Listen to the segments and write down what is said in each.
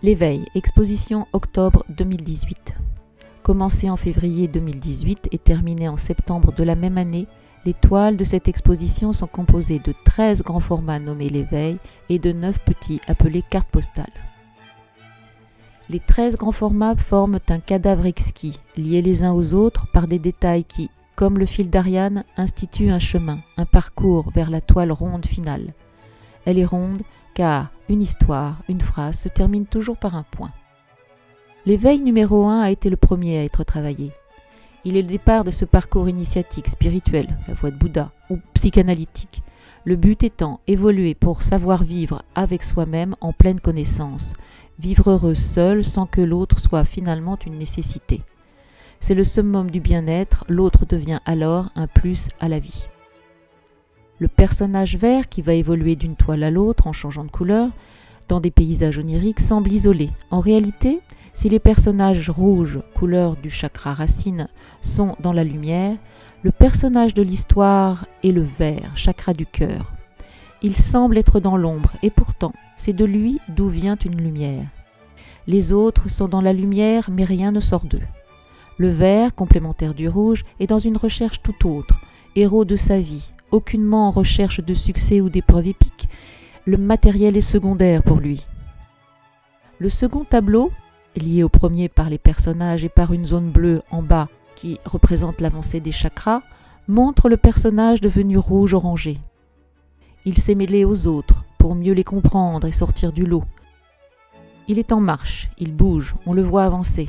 L'éveil, exposition octobre 2018. Commencée en février 2018 et terminée en septembre de la même année, les toiles de cette exposition sont composées de 13 grands formats nommés l'éveil et de 9 petits appelés cartes postales. Les 13 grands formats forment un cadavre exquis, liés les uns aux autres par des détails qui, comme le fil d'Ariane, instituent un chemin, un parcours vers la toile ronde finale. Elle est ronde car une histoire, une phrase se termine toujours par un point. L'éveil numéro 1 a été le premier à être travaillé. Il est le départ de ce parcours initiatique, spirituel, la voie de Bouddha, ou psychanalytique. Le but étant évoluer pour savoir vivre avec soi-même en pleine connaissance, vivre heureux seul sans que l'autre soit finalement une nécessité. C'est le summum du bien-être, l'autre devient alors un plus à la vie. Le personnage vert qui va évoluer d'une toile à l'autre en changeant de couleur, dans des paysages oniriques, semble isolé. En réalité, si les personnages rouges, couleur du chakra racine, sont dans la lumière, le personnage de l'histoire est le vert, chakra du cœur. Il semble être dans l'ombre et pourtant, c'est de lui d'où vient une lumière. Les autres sont dans la lumière mais rien ne sort d'eux. Le vert, complémentaire du rouge, est dans une recherche tout autre, héros de sa vie, aucunement en recherche de succès ou d'épreuves épiques. Le matériel est secondaire pour lui. Le second tableau, lié au premier par les personnages et par une zone bleue en bas qui représente l'avancée des chakras, montre le personnage devenu rouge-orangé. Il s'est mêlé aux autres pour mieux les comprendre et sortir du lot. Il est en marche, il bouge, on le voit avancer.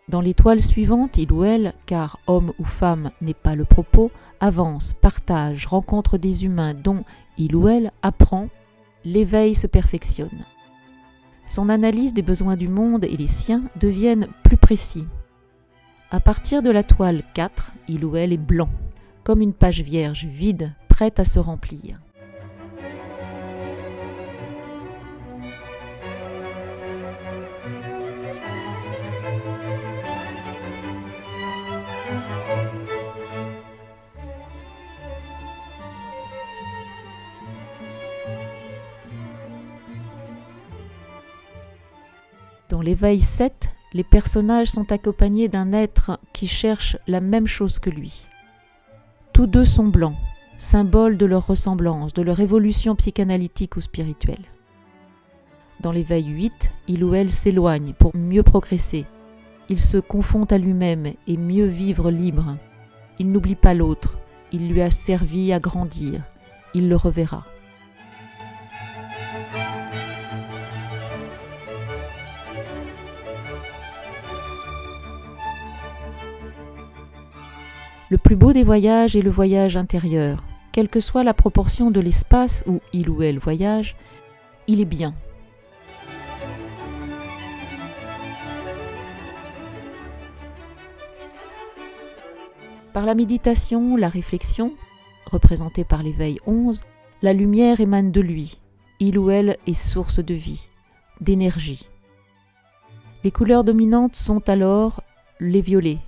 Dans l'étoile suivante, il ou elle, car homme ou femme n'est pas le propos, avance, partage, rencontre des humains dont il ou elle apprend, l'éveil se perfectionne. Son analyse des besoins du monde et les siens deviennent plus précis. À partir de la toile 4, il ou elle est blanc, comme une page vierge, vide, prête à se remplir. Dans l'éveil 7, les personnages sont accompagnés d'un être qui cherche la même chose que lui. Tous deux sont blancs, symbole de leur ressemblance, de leur évolution psychanalytique ou spirituelle. Dans l'éveil 8, il ou elle s'éloigne pour mieux progresser. Il se confond à lui-même et mieux vivre libre. Il n'oublie pas l'autre, il lui a servi à grandir, il le reverra. Le plus beau des voyages est le voyage intérieur. Quelle que soit la proportion de l'espace où il ou elle voyage, il est bien. Par la méditation, la réflexion, représentée par l'éveil 11, la lumière émane de lui. Il ou elle est source de vie, d'énergie. Les couleurs dominantes sont alors les violets,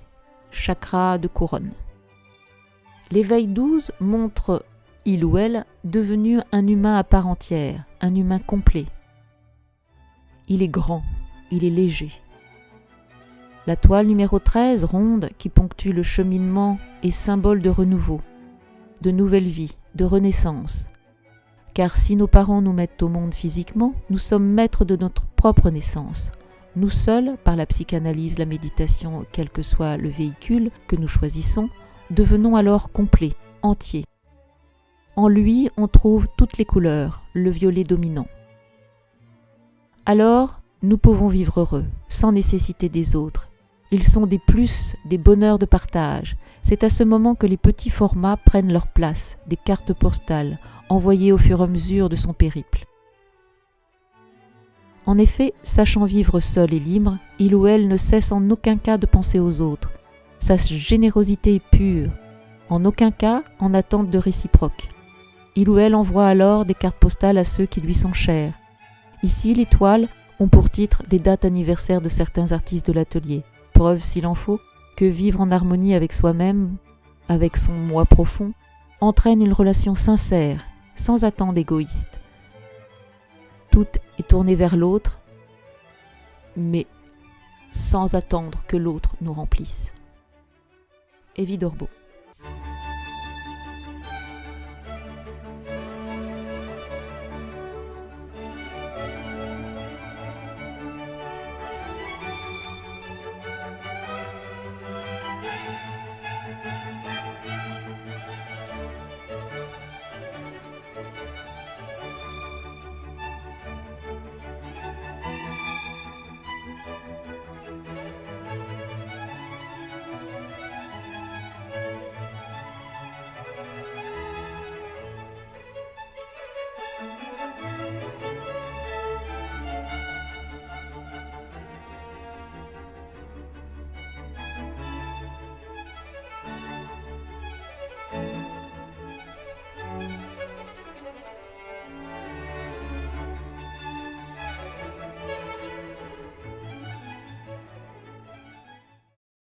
chakra de couronne. L'éveil 12 montre il ou elle devenu un humain à part entière, un humain complet. Il est grand, il est léger. La toile numéro 13, ronde, qui ponctue le cheminement, est symbole de renouveau, de nouvelle vie, de renaissance. Car si nos parents nous mettent au monde physiquement, nous sommes maîtres de notre propre naissance. Nous seuls, par la psychanalyse, la méditation, quel que soit le véhicule que nous choisissons, devenons alors complets, entiers. En lui, on trouve toutes les couleurs, le violet dominant. Alors, nous pouvons vivre heureux, sans nécessité des autres. Ils sont des plus, des bonheurs de partage. C'est à ce moment que les petits formats prennent leur place, des cartes postales, envoyées au fur et à mesure de son périple. En effet, sachant vivre seul et libre, il ou elle ne cesse en aucun cas de penser aux autres. Sa générosité est pure, en aucun cas en attente de réciproque. Il ou elle envoie alors des cartes postales à ceux qui lui sont chers. Ici, les toiles ont pour titre des dates anniversaires de certains artistes de l'atelier. Preuve, s'il en faut, que vivre en harmonie avec soi-même, avec son moi profond, entraîne une relation sincère, sans attente égoïste. Tout est tourné vers l'autre, mais sans attendre que l'autre nous remplisse. Evie Dorbo.